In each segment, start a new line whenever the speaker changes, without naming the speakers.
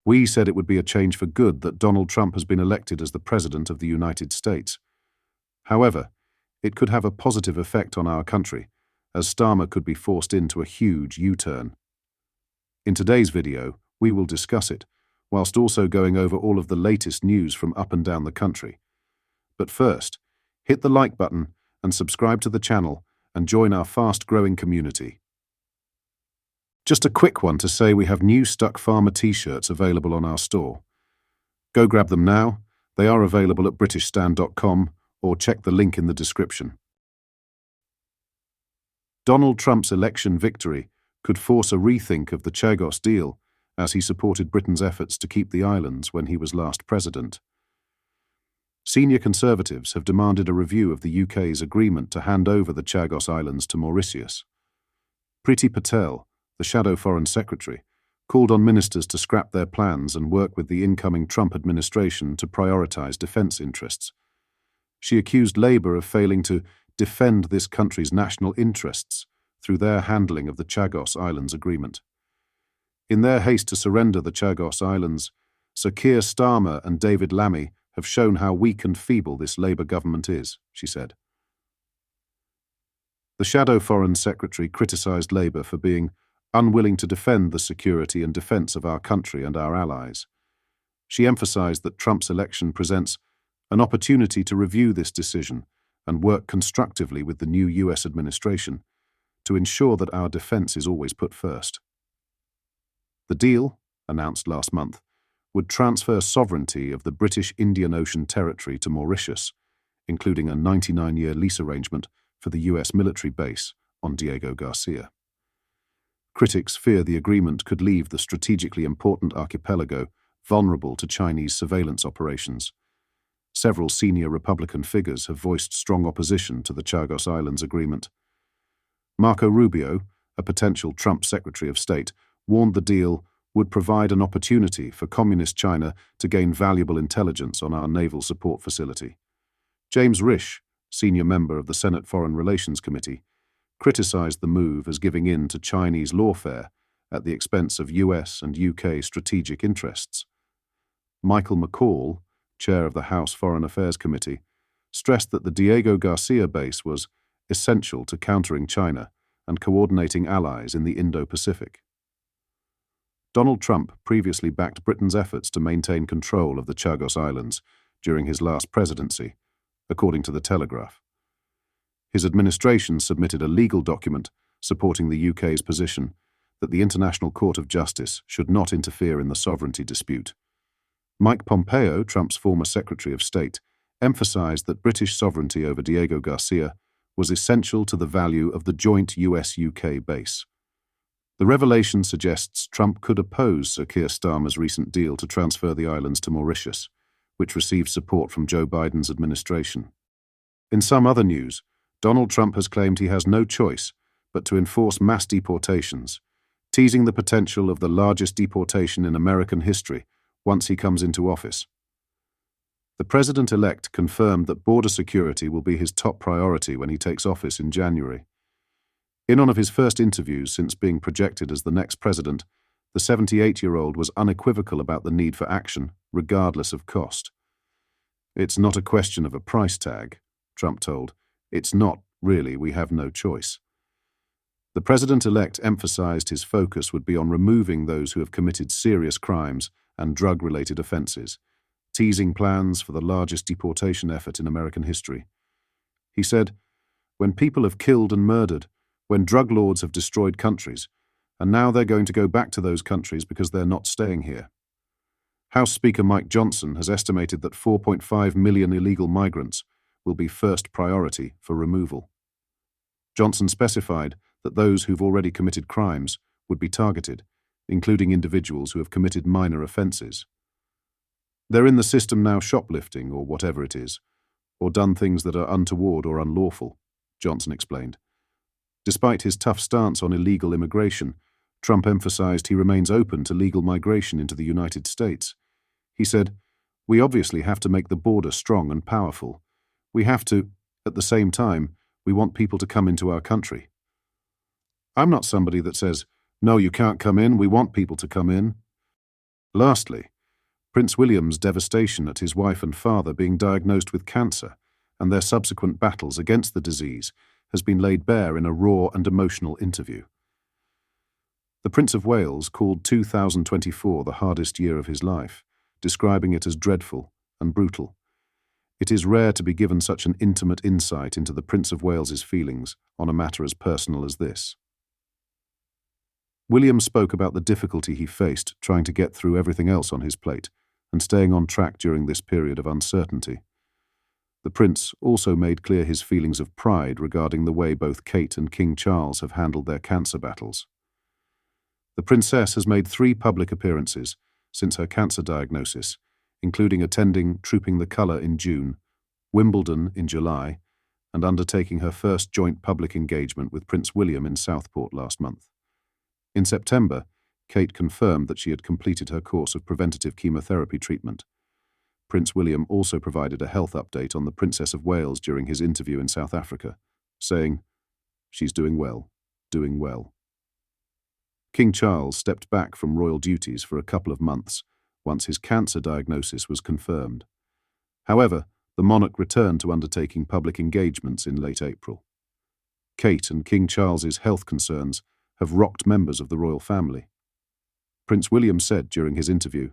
We said it would be a change for good that Donald Trump has been elected as the President of the United States. However, it could have a positive effect on our country, as Starmer could be forced into a huge U-turn. In today's video, we will discuss it, whilst also going over all of the latest news from up and down the country. But first, hit the like button and subscribe to the channel and join our fast-growing community. Just a quick one to say we have new Stuck Farmer t-shirts available on our store. Go grab them now. They are available at britishstand.com or check the link in the description. Donald Trump's election victory could force a rethink of the Chagos deal, as he supported Britain's efforts to keep the islands when he was last president. Senior Conservatives have demanded a review of the UK's agreement to hand over the Chagos Islands to Mauritius. Priti Patel, the Shadow Foreign Secretary, called on ministers to scrap their plans and work with the incoming Trump administration to prioritise defence interests. She accused Labour of failing to defend this country's national interests through their handling of the Chagos Islands agreement. In their haste to surrender the Chagos Islands, Sir Keir Starmer and David Lammy have shown how weak and feeble this Labour government is, she said. The Shadow Foreign Secretary criticised Labour for being unwilling to defend the security and defence of our country and our allies. She emphasised that Trump's election presents an opportunity to review this decision and work constructively with the new US administration to ensure that our defence is always put first. The deal, announced last month, would transfer sovereignty of the British Indian Ocean Territory to Mauritius, including a 99-year lease arrangement for the US military base on Diego Garcia. Critics fear the agreement could leave the strategically important archipelago vulnerable to Chinese surveillance operations. Several senior Republican figures have voiced strong opposition to the Chagos Islands agreement. Marco Rubio, a potential Trump Secretary of State, warned the deal would provide an opportunity for Communist China to gain valuable intelligence on our naval support facility. James Risch, senior member of the Senate Foreign Relations Committee, criticized the move as giving in to Chinese lawfare at the expense of US and UK strategic interests. Michael McCall, chair of the House Foreign Affairs Committee, stressed that the Diego Garcia base was essential to countering China and coordinating allies in the Indo-Pacific. Donald Trump previously backed Britain's efforts to maintain control of the Chagos Islands during his last presidency, according to The Telegraph. His administration submitted a legal document supporting the UK's position that the International Court of Justice should not interfere in the sovereignty dispute. Mike Pompeo, Trump's former Secretary of State, emphasised that British sovereignty over Diego Garcia was essential to the value of the joint US-UK base. The revelation suggests Trump could oppose Sir Keir Starmer's recent deal to transfer the islands to Mauritius, which received support from Joe Biden's administration. In some other news, Donald Trump has claimed he has no choice but to enforce mass deportations, teasing the potential of the largest deportation in American history once he comes into office. The president-elect confirmed that border security will be his top priority when he takes office in January. In one of his first interviews since being projected as the next president, the 78-year-old was unequivocal about the need for action, regardless of cost. "It's not a question of a price tag," Trump told. "It's not, really, we have no choice." The president-elect emphasized his focus would be on removing those who have committed serious crimes and drug-related offenses, teasing plans for the largest deportation effort in American history. He said, "When people have killed and murdered, when drug lords have destroyed countries, and now they're going to go back to those countries because they're not staying here." House Speaker Mike Johnson has estimated that 4.5 million illegal migrants will be first priority for removal. Johnson specified that those who've already committed crimes would be targeted, including individuals who have committed minor offences. "They're in the system now shoplifting or whatever it is, or done things that are untoward or unlawful," Johnson explained. Despite his tough stance on illegal immigration, Trump emphasized he remains open to legal migration into the United States. He said, "We obviously have to make the border strong and powerful. We have to, at the same time, we want people to come into our country." "I'm not somebody that says, 'No, you can't come in, we want people to come in.' Lastly, Prince William's devastation at his wife and father being diagnosed with cancer and their subsequent battles against the disease has been laid bare in a raw and emotional interview. The Prince of Wales called 2024 the hardest year of his life, describing it as dreadful and brutal. It is rare to be given such an intimate insight into the Prince of Wales's feelings on a matter as personal as this. William spoke about the difficulty he faced trying to get through everything else on his plate and staying on track during this period of uncertainty. The Prince also made clear his feelings of pride regarding the way both Kate and King Charles have handled their cancer battles. The Princess has made 3 public appearances since her cancer diagnosis, including attending Trooping the Colour in June, Wimbledon in July, and undertaking her first joint public engagement with Prince William in Southport last month. In September, Kate confirmed that she had completed her course of preventative chemotherapy treatment. Prince William also provided a health update on the Princess of Wales during his interview in South Africa, saying, "She's doing well, doing well." King Charles stepped back from royal duties for a couple of months once his cancer diagnosis was confirmed. However, the monarch returned to undertaking public engagements in late April. Kate and King Charles's health concerns have rocked members of the royal family. Prince William said during his interview,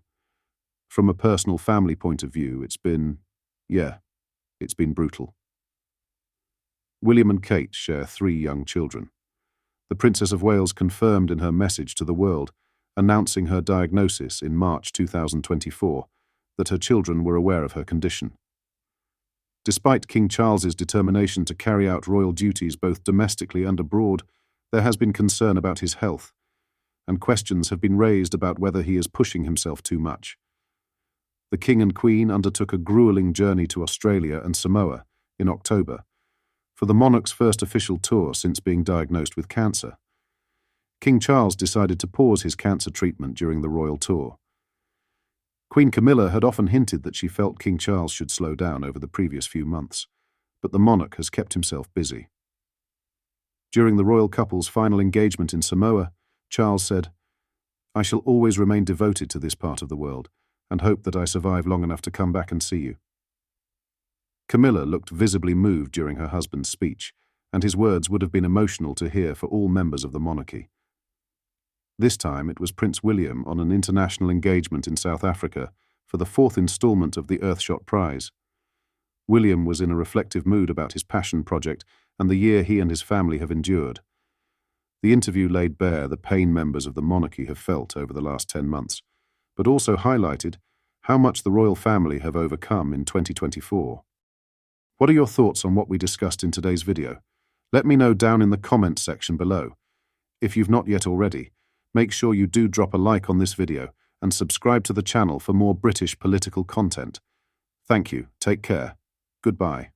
"From a personal family point of view, it's been brutal." William and Kate share 3 young children. The Princess of Wales confirmed in her message to the world, announcing her diagnosis in March 2024, that her children were aware of her condition. Despite King Charles's determination to carry out royal duties both domestically and abroad, there has been concern about his health, and questions have been raised about whether he is pushing himself too much. The King and Queen undertook a grueling journey to Australia and Samoa in October, for the monarch's first official tour since being diagnosed with cancer. King Charles decided to pause his cancer treatment during the royal tour. Queen Camilla had often hinted that she felt King Charles should slow down over the previous few months, but the monarch has kept himself busy. During the royal couple's final engagement in Samoa, Charles said, "I shall always remain devoted to this part of the world and hope that I survive long enough to come back and see you." Camilla looked visibly moved during her husband's speech, and his words would have been emotional to hear for all members of the monarchy. This time it was Prince William on an international engagement in South Africa for the 4th installment of the Earthshot Prize. William was in a reflective mood about his passion project and the year he and his family have endured. The interview laid bare the pain members of the monarchy have felt over the last 10 months, but also highlighted how much the royal family have overcome in 2024. What are your thoughts on what we discussed in today's video? Let me know down in the comments section below. If you've not yet already, make sure you do drop a like on this video and subscribe to the channel for more British political content. Thank you, take care, goodbye.